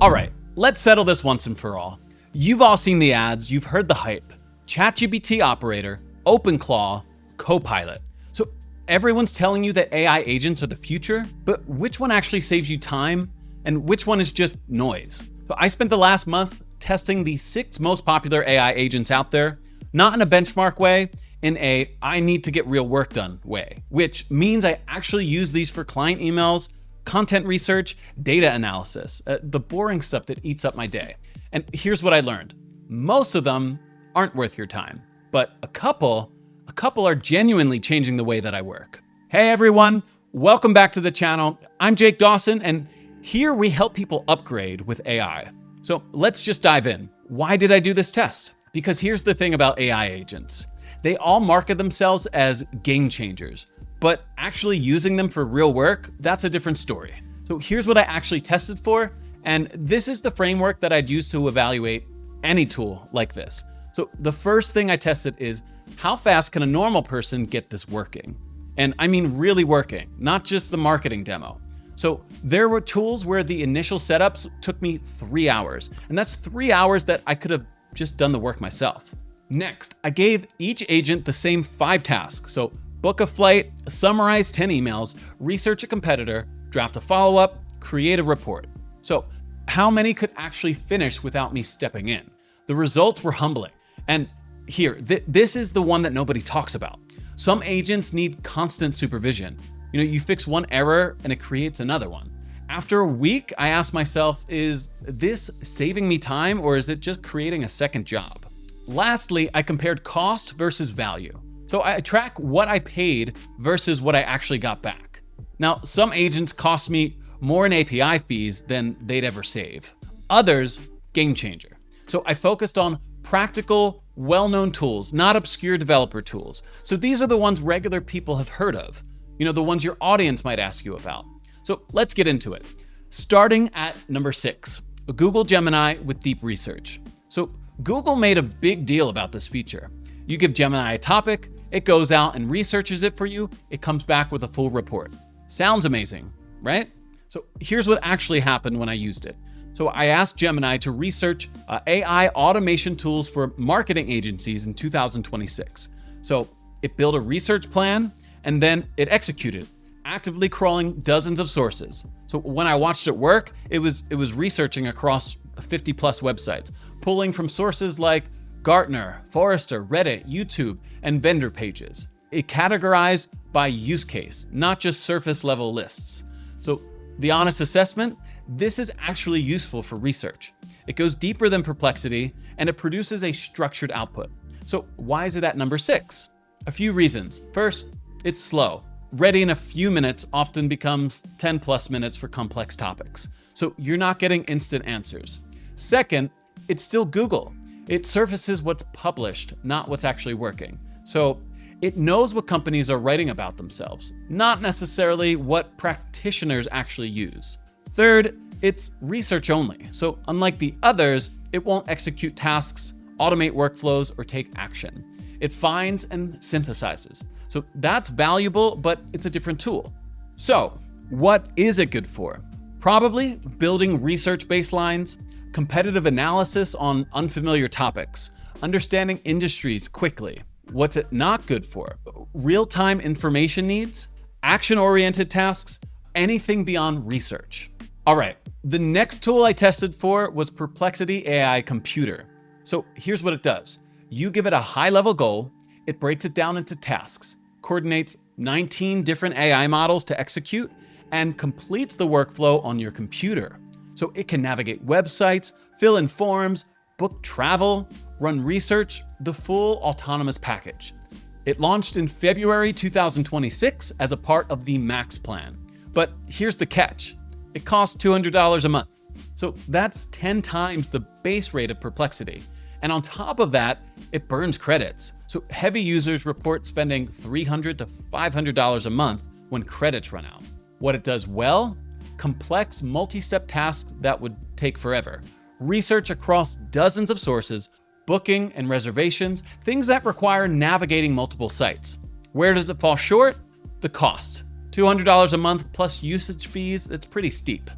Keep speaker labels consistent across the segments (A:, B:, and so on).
A: All right, let's settle this once and for all. You've all seen the ads, you've heard the hype. ChatGPT Operator, OpenClaw, Copilot. So everyone's telling you that AI agents are the future, but which one actually saves you time and which one is just noise? So I spent the last month testing the 6 most popular AI agents out there, not in a benchmark way, in a I need to get real work done way, which means I actually use these for client emails, content research, data analysis, the boring stuff that eats up my day. And here's what I learned. Most of them aren't worth your time, but a couple are genuinely changing the way that I work. Hey everyone, welcome back to the channel. I'm Jake Dawson, and here we help people upgrade with AI. So let's just dive in. Why did I do this test? Because here's the thing about AI agents. They all market themselves as game changers, but actually using them for real work, that's a different story. So here's what I actually tested for, and this is the framework that I'd use to evaluate any tool like this. So the first thing I tested is how fast can a normal person get this working? And I mean really working, not just the marketing demo. So there were tools where the initial setups took me 3 hours, and that's 3 hours that I could have just done the work myself. Next, I gave each agent the same 5 tasks. So book a flight, summarize 10 emails, research a competitor, draft a follow-up, create a report. So how many could actually finish without me stepping in? The results were humbling. And here, this is the one that nobody talks about. Some agents need constant supervision. You fix one error and it creates another one. After a week, I asked myself, is this saving me time or is it just creating a second job? Lastly, I compared cost versus value. So I track what I paid versus what I actually got back. Now, some agents cost me more in API fees than they'd ever save. Others, game changer. So I focused on practical, well-known tools, not obscure developer tools. So these are the ones regular people have heard of, the ones your audience might ask you about. So let's get into it. Starting at number 6, Google Gemini with deep research. So Google made a big deal about this feature. You give Gemini a topic, it goes out and researches it for you, it comes back with a full report. Sounds amazing, right? So here's what actually happened when I used it. So I asked Gemini to research AI automation tools for marketing agencies in 2026. So it built a research plan and then it executed, actively crawling dozens of sources. So when I watched it work, it was researching across 50 plus websites, pulling from sources like Gartner, Forrester, Reddit, YouTube, and vendor pages. It categorized by use case, not just surface level lists. So the honest assessment, this is actually useful for research. It goes deeper than Perplexity and it produces a structured output. So why is it at number 6? A few reasons. First, it's slow. Ready in a few minutes often becomes 10 plus minutes for complex topics. So you're not getting instant answers. Second, it's still Google. It surfaces what's published, not what's actually working. So it knows what companies are writing about themselves, not necessarily what practitioners actually use. Third, it's research only. So unlike the others, it won't execute tasks, automate workflows, or take action. It finds and synthesizes. So that's valuable, but it's a different tool. So what is it good for? Probably building research baselines, competitive analysis on unfamiliar topics, understanding industries quickly. What's it not good for? Real-time information needs, action-oriented tasks, anything beyond research. All right, the next tool I tested for was Perplexity AI Computer. So here's what it does. You give it a high-level goal, it breaks it down into tasks, coordinates 19 different AI models to execute, and completes the workflow on your computer. So it can navigate websites, fill in forms, book travel, run research, the full autonomous package. It launched in February 2026 as a part of the Max plan. But here's the catch. It costs $200 a month. So that's 10 times the base rate of Perplexity. And on top of that, it burns credits. So heavy users report spending $300 to $500 a month when credits run out. What it does well? Complex multi-step tasks that would take forever. Research across dozens of sources, booking and reservations, things that require navigating multiple sites. Where does it fall short? The cost. $200 a month plus usage fees, it's pretty steep.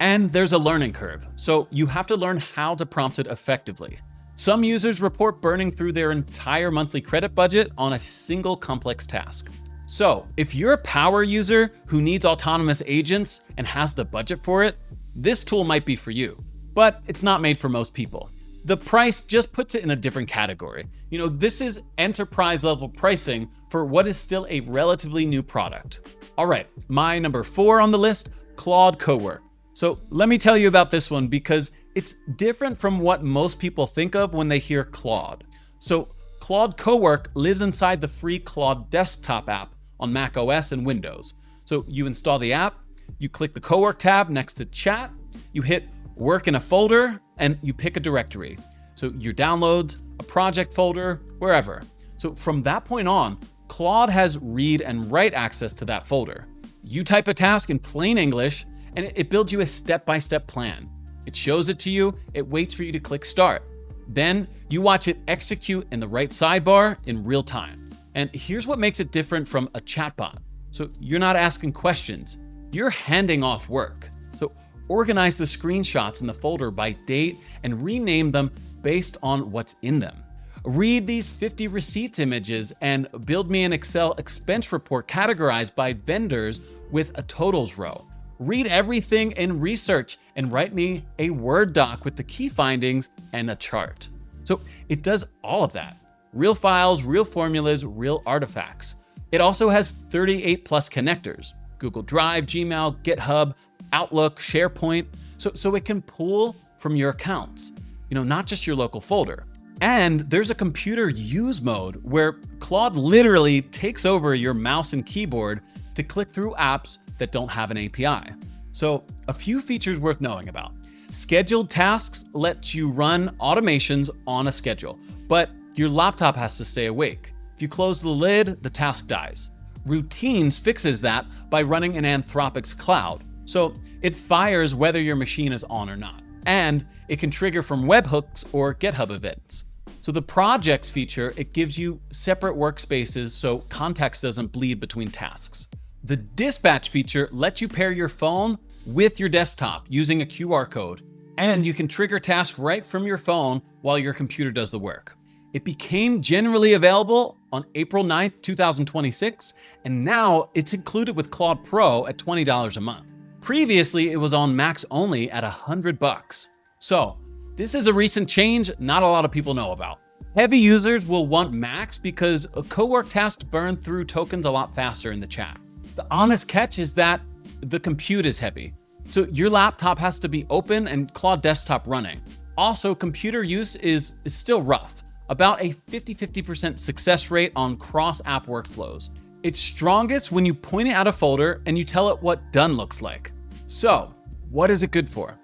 A: And there's a learning curve, so you have to learn how to prompt it effectively. Some users report burning through their entire monthly credit budget on a single complex task. So if you're a power user who needs autonomous agents and has the budget for it, this tool might be for you, but it's not made for most people. The price just puts it in a different category. This is enterprise level pricing for what is still a relatively new product. All right, my number 4 on the list, Claude Cowork. So let me tell you about this one because it's different from what most people think of when they hear Claude. So Claude Cowork lives inside the free Claude desktop app on Mac OS and Windows. So you install the app, you click the Cowork tab next to chat, you hit work in a folder, and you pick a directory. So your downloads, a project folder, wherever. So from that point on, Claude has read and write access to that folder. You type a task in plain English, and it builds you a step-by-step plan. It shows it to you, it waits for you to click start. Then you watch it execute in the right sidebar in real time. And here's what makes it different from a chatbot. So you're not asking questions, you're handing off work. So organize the screenshots in the folder by date and rename them based on what's in them. Read these 50 receipts images and build me an Excel expense report categorized by vendors with a totals row. Read everything in research and write me a Word doc with the key findings and a chart. So it does all of that. Real files, real formulas, real artifacts. It also has 38 plus connectors: Google Drive, Gmail, GitHub, Outlook, SharePoint. So it can pull from your accounts, not just your local folder. And there's a computer use mode where Claude literally takes over your mouse and keyboard to click through apps that don't have an API. So a few features worth knowing about. Scheduled tasks lets you run automations on a schedule, but your laptop has to stay awake. If you close the lid, the task dies. Routines fixes that by running in Anthropic's cloud. So it fires whether your machine is on or not. And it can trigger from webhooks or GitHub events. So the projects feature, it gives you separate workspaces so context doesn't bleed between tasks. The dispatch feature lets you pair your phone with your desktop using a QR code, and you can trigger tasks right from your phone while your computer does the work. It became generally available on April 9th, 2026, and now it's included with Claude Pro at $20 a month. Previously, it was on Macs only at $100. So this is a recent change not a lot of people know about. Heavy users will want Macs because a Cowork tasks burn through tokens a lot faster in the chat. The honest catch is that the compute is heavy. So your laptop has to be open and Claude Desktop running. Also, computer use is still rough, about a 50% success rate on cross-app workflows. It's strongest when you point it at a folder and you tell it what done looks like. So, what is it good for?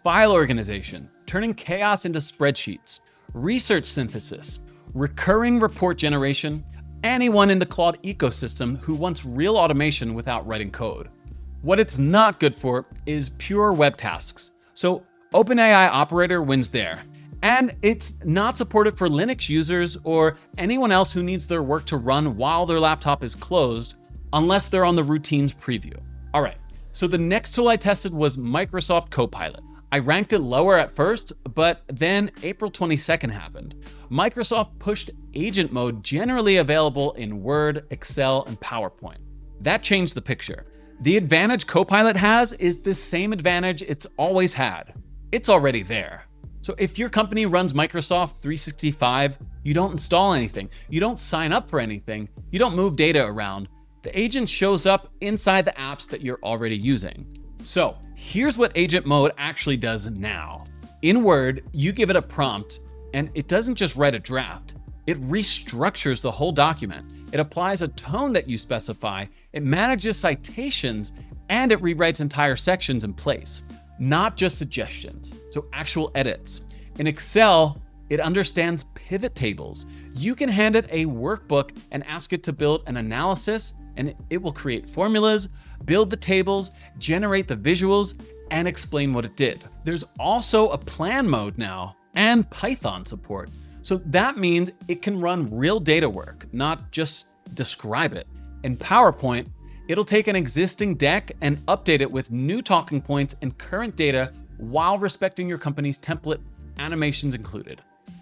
A: File organization, turning chaos into spreadsheets, research synthesis, recurring report generation, anyone in the Claude ecosystem who wants real automation without writing code. What it's not good for is pure web tasks. So OpenAI Operator wins there. And it's not supported for Linux users or anyone else who needs their work to run while their laptop is closed, unless they're on the routines preview. All right, so the next tool I tested was Microsoft Copilot. I ranked it lower at first, but then April 22nd happened. Microsoft pushed agent mode generally available in Word, Excel, and PowerPoint. That changed the picture. The advantage Copilot has is the same advantage it's always had. It's already there. So if your company runs Microsoft 365, you don't install anything, you don't sign up for anything, you don't move data around. The agent shows up inside the apps that you're already using. So here's what agent mode actually does now. In Word, you give it a prompt and it doesn't just write a draft. It restructures the whole document. It applies a tone that you specify, it manages citations, and it rewrites entire sections in place. Not just suggestions, so actual edits. In Excel, it understands pivot tables. You can hand it a workbook and ask it to build an analysis, and it will create formulas, build the tables, generate the visuals, and explain what it did. There's also a plan mode now and Python support. So that means it can run real data work, not just describe it. In PowerPoint, It'll take an existing deck and update it with new talking points and current data while respecting your company's template, animations included.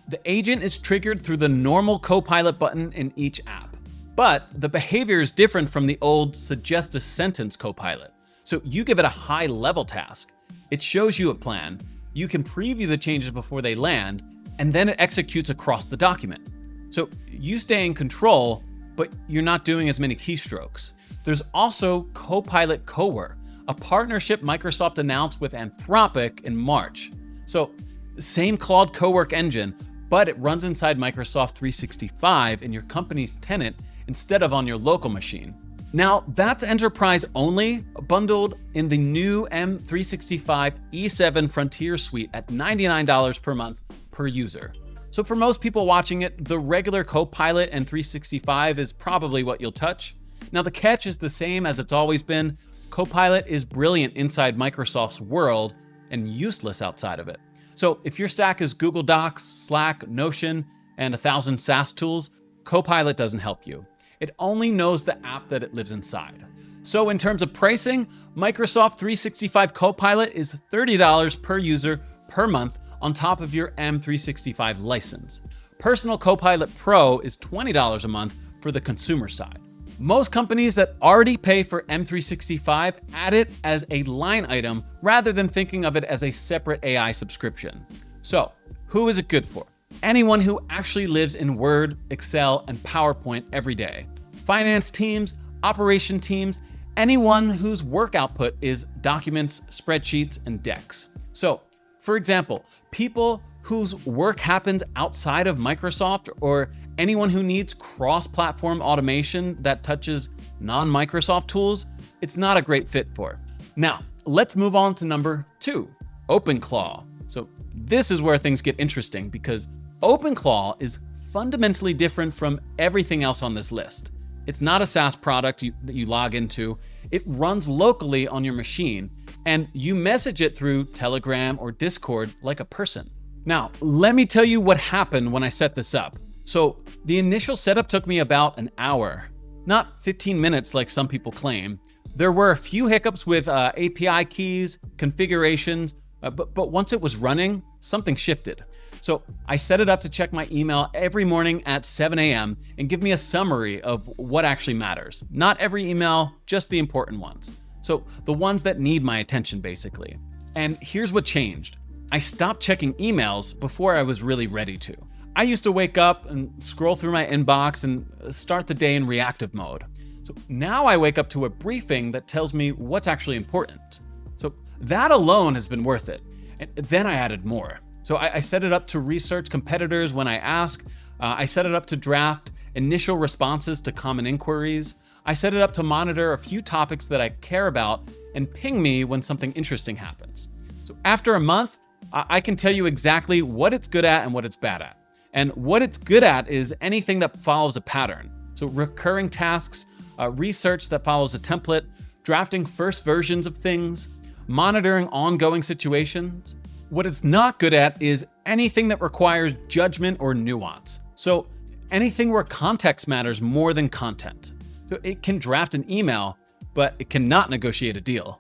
A: The agent is triggered through the normal Copilot button in each app, but the behavior is different from the old suggest a sentence Copilot. So you give it a high-level task. It shows you a plan. You can preview the changes before they land, and then it executes across the document. So you stay in control, but you're not doing as many keystrokes. There's also Copilot Cowork, a partnership Microsoft announced with Anthropic in March. So same Claude Cowork engine, but it runs inside Microsoft 365 in your company's tenant instead of on your local machine. Now, that's enterprise only, bundled in the new M365 E7 Frontier Suite at $99 per month per user. So for most people watching it, the regular Copilot and 365 is probably what you'll touch. Now, the catch is the same as it's always been. Copilot is brilliant inside Microsoft's world and useless outside of it. So if your stack is Google Docs, Slack, Notion, and 1,000 SaaS tools, Copilot doesn't help you. It only knows the app that it lives inside. So in terms of pricing, Microsoft 365 Copilot is $30 per user per month on top of your M365 license. Personal Copilot Pro is $20 a month for the consumer side. Most companies that already pay for M365 add it as a line item rather than thinking of it as a separate AI subscription. So, who is it good for? Anyone who actually lives in Word, Excel, and PowerPoint every day. Finance teams, operation teams, anyone whose work output is documents, spreadsheets, and decks. So, for example, people whose work happens outside of Microsoft, or anyone who needs cross-platform automation that touches non-Microsoft tools, it's not a great fit for. Now, let's move on to number 2, OpenClaw. So this is where things get interesting because OpenClaw is fundamentally different from everything else on this list. It's not a SaaS product that you log into. It runs locally on your machine, and you message it through Telegram or Discord like a person. Now, let me tell you what happened when I set this up. So the initial setup took me about an hour, not 15 minutes like some people claim. There were a few hiccups with API keys, configurations, but once it was running, something shifted. So I set it up to check my email every morning at 7 a.m. and give me a summary of what actually matters. Not every email, just the important ones. So the ones that need my attention, basically. And here's what changed. I stopped checking emails before I was really ready to. I used to wake up and scroll through my inbox and start the day in reactive mode. So now I wake up to a briefing that tells me what's actually important. So that alone has been worth it. And then I added more. So I set it up to research competitors when I ask. I set it up to draft initial responses to common inquiries. I set it up to monitor a few topics that I care about and ping me when something interesting happens. So after a month, I can tell you exactly what it's good at and what it's bad at. And what it's good at is anything that follows a pattern. So recurring tasks, research that follows a template, drafting first versions of things, monitoring ongoing situations. What it's not good at is anything that requires judgment or nuance. So anything where context matters more than content. So it can draft an email, but it cannot negotiate a deal.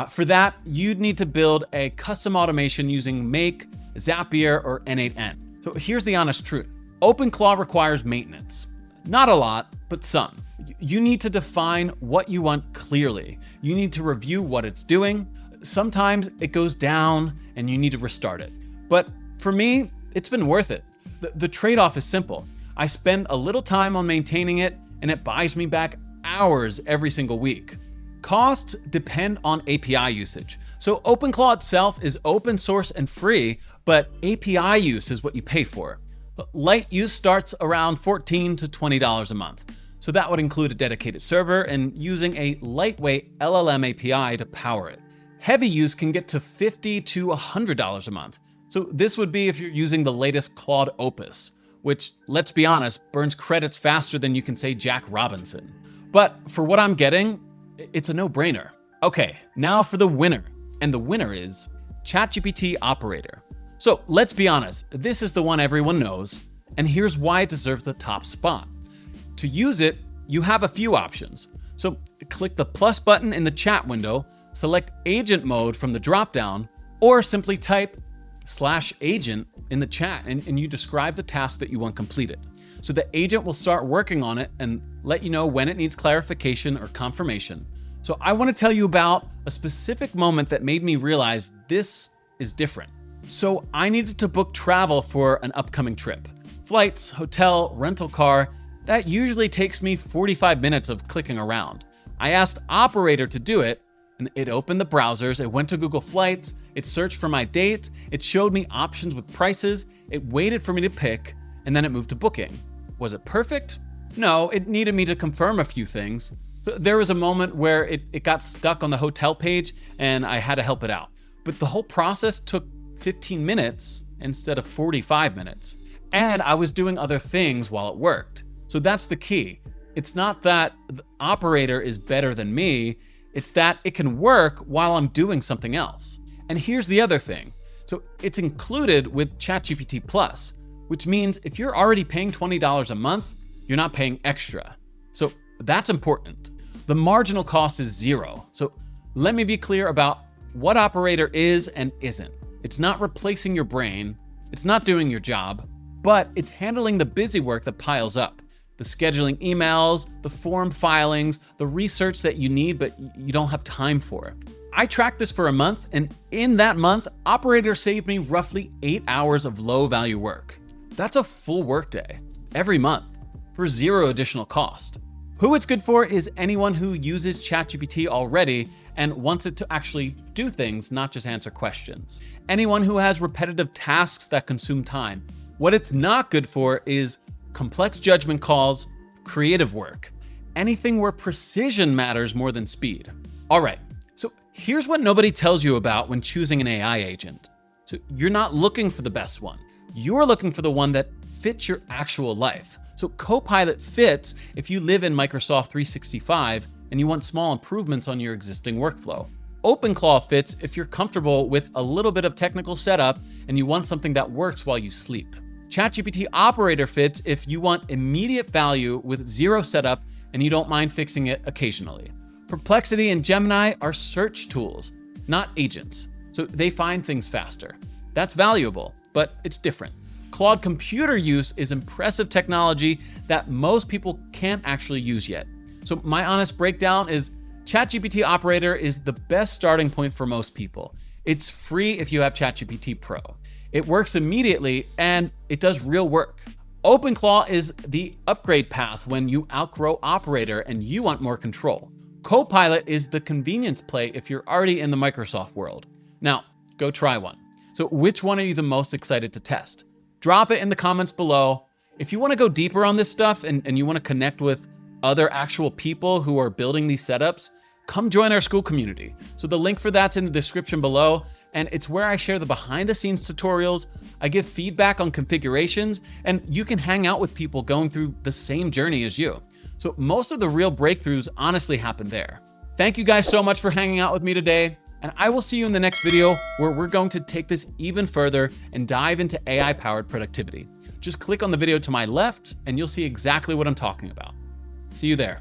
A: For that, you'd need to build a custom automation using Make, Zapier, or N8N. So here's the honest truth. OpenClaw requires maintenance. Not a lot, but some. You need to define what you want clearly. You need to review what it's doing. Sometimes it goes down and you need to restart it. But for me, it's been worth it. The trade-off is simple. I spend a little time on maintaining it and it buys me back hours every single week. Costs depend on API usage. So OpenClaw itself is open source and free, but API use is what you pay for. Light use starts around $14 to $20 a month. So that would include a dedicated server and using a lightweight LLM API to power it. Heavy use can get to $50 to $100 a month. So this would be if you're using the latest Claude Opus, which, let's be honest, burns credits faster than you can say Jack Robinson. But for what I'm getting, it's a no-brainer. Okay, now for the winner. And the winner is ChatGPT Operator. So let's be honest, this is the one everyone knows, and here's why it deserves the top spot. To use it, you have a few options. So click the plus button in the chat window, select agent mode from the dropdown, or simply type /agent in the chat and you describe the task that you want completed. So the agent will start working on it and let you know when it needs clarification or confirmation. So I want to tell you about a specific moment that made me realize this is different. So I needed to book travel for an upcoming trip. Flights, hotel, rental car, that usually takes me 45 minutes of clicking around. I asked Operator to do it, and it opened the browsers, it went to Google Flights, it searched for my dates, it showed me options with prices, it waited for me to pick, and then it moved to booking. Was it perfect? No, it needed me to confirm a few things. There was a moment where it got stuck on the hotel page and I had to help it out. But the whole process took 15 minutes instead of 45 minutes. And I was doing other things while it worked. So that's the key. It's not that the Operator is better than me, it's that it can work while I'm doing something else. And here's the other thing. So it's included with ChatGPT Plus, which means if you're already paying $20 a month, you're not paying extra. So that's important. The marginal cost is zero. So let me be clear about what Operator is and isn't. It's not replacing your brain, it's not doing your job, but it's handling the busy work that piles up. The scheduling emails, the form filings, the research that you need but you don't have time for. I tracked this for a month, and in that month, Operator saved me roughly 8 hours of low-value work. That's a full workday every month for zero additional cost. Who it's good for is anyone who uses ChatGPT already and wants it to actually do things, not just answer questions. Anyone who has repetitive tasks that consume time. What it's not good for is complex judgment calls, creative work, anything where precision matters more than speed. All right, so here's what nobody tells you about when choosing an AI agent. So you're not looking for the best one. You're looking for the one that fits your actual life. So Copilot fits if you live in Microsoft 365 and you want small improvements on your existing workflow. OpenClaw fits if you're comfortable with a little bit of technical setup and you want something that works while you sleep. ChatGPT Operator fits if you want immediate value with zero setup and you don't mind fixing it occasionally. Perplexity and Gemini are search tools, not agents. So they find things faster. That's valuable, but it's different. Claude Computer use is impressive technology that most people can't actually use yet. So my honest breakdown is ChatGPT Operator is the best starting point for most people. It's free if you have ChatGPT Pro. It works immediately and it does real work. OpenClaw is the upgrade path when you outgrow Operator and you want more control. Copilot is the convenience play if you're already in the Microsoft world. Now, go try one. So which one are you the most excited to test? Drop it in the comments below. If you want to go deeper on this stuff and you want to connect with other actual people who are building these setups, come join our school community. So the link for that's in the description below, and it's where I share the behind the scenes tutorials, I give feedback on configurations, and you can hang out with people going through the same journey as you. So most of the real breakthroughs honestly happen there. Thank you guys so much for hanging out with me today. And I will see you in the next video where we're going to take this even further and dive into AI-powered productivity. Just click on the video to my left and you'll see exactly what I'm talking about. See you there.